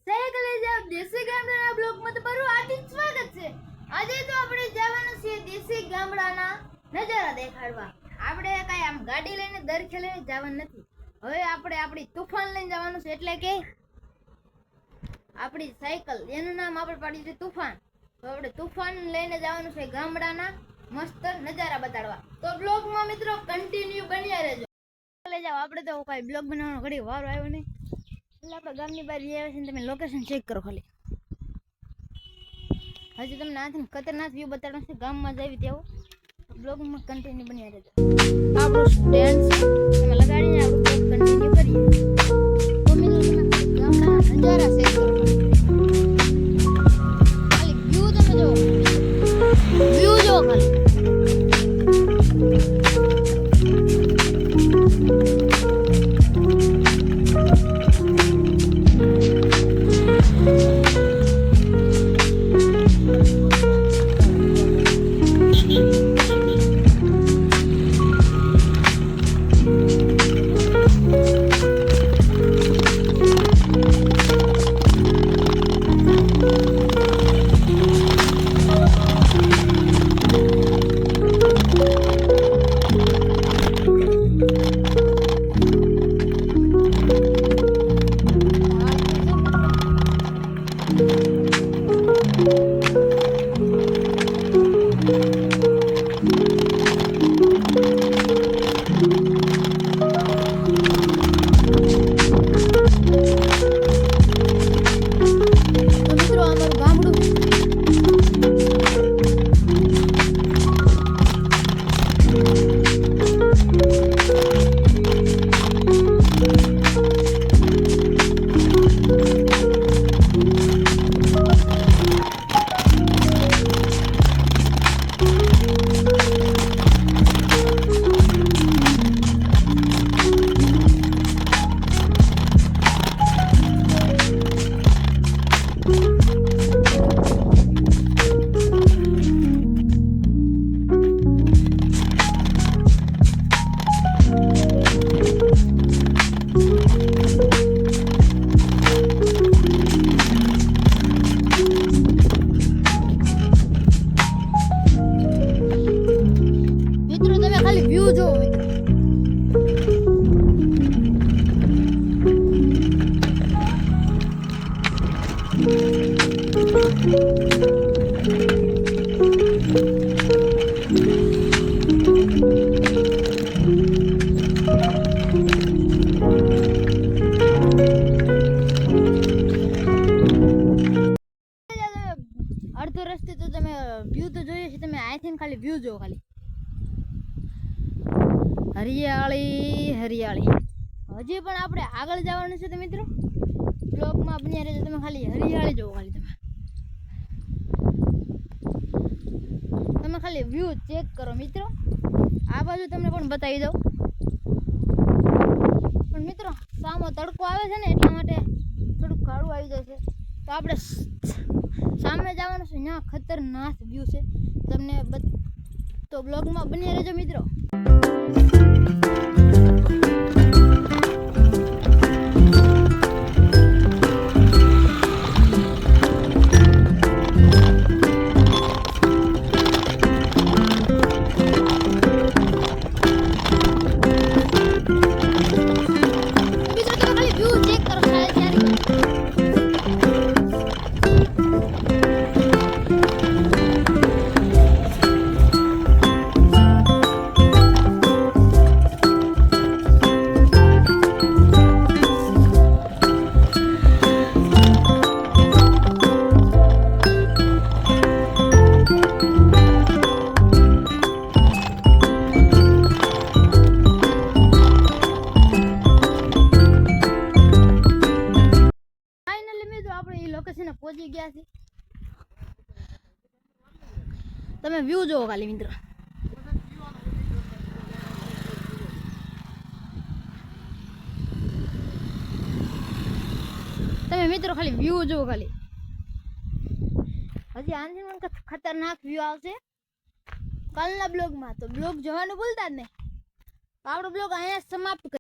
સાયકલે જાવ દેશી ગામડાના બ્લોગમાં તમારું હાર્દિક સ્વાગત છે। આજે તો આપણે જવાનું છે દેશી ગામડાના નજારા દેખાડવા। આપણે કાંઈ આમ ગાડી લઈને દરખે લઈને જવાનું નથી। હવે આપણે આપણી તુફાન લઈને જવાનું છે, એટલે કે આપણી સાયકલ, એનું નામ આપણે પાડ્યું છે તુફાન। તો આપણે તુફાન લઈને જવાનું છે ગામડાના મસ્ત નજારા બતાડવા। તો બ્લોગમાં મિત્રો કન્ટિન્યુ બન્યા રહેજો। લઈ જાઓ, આપણે તો કાંઈ બ્લોગ બનાવવાનો ઘડી વારો આવ્યો નહીં, એટલે આપણે ગામની બહાર જઈ આવ્યા છે। તમે લોકેશન ચેક કરો ખાલી। હજી તમને આથી ખતરનાક વ્યૂ બતાડવાનો છે ગામમાં જાવી તેવો। બ્લોગમાં કન્ટિન્યુ બન્યા રહેજો। આપણું સ્ટેન્ડ તમે લગાડીને આપણું બ્લોગ કન્ટિન્યુ કરીએ। તો મિત્રો તમે ગામડાના નજારા ચેક કરો, ખાલી વ્યૂ તમે જુઓ, વ્યૂ જુઓ ખાલી। ખાલી વ્યૂ જો મિત્રો, અડધો રસ્તે તો તમે વ્યૂ તો જોઈએ છે, તમે અહીંથી ખાલી વ્યૂ જો ખાલી હરિયાળી હરિયાળી। હજી પણ આપણે આગળ જવાનું છે તો મિત્રો બ્લોગમાં બન્યા રહેજો। તમે ખાલી હરિયાળી જોવો, ખાલી તમે ખાલી વ્યૂ ચેક કરો મિત્રો। આ બાજુ તમને પણ બતાવી દઉં, પણ મિત્રો સામો તડકો આવે છે ને એટલા માટે થોડુંક કાળું આવી જાય છે। તો આપણે સામે જવાનું છે, ત્યાં ખતરનાક વ્યૂ છે તમને તો બ્લોગમાં બન્યા રહેજો મિત્રો। લોકેશન પહોંચી ગયા છે, તમે વ્યૂ જોવો ખાલી મિત્રો। તમે મિત્રો ખાલી વ્યૂ જોવો ખાલી। હજી આની પણ ખતરનાક વ્યૂ આવશે કાલના બ્લોગમાં, તો બ્લોગ જોવાનું ભૂલતા જ નહીં। આપણો બ્લોગ અહીંયા સમાપ્ત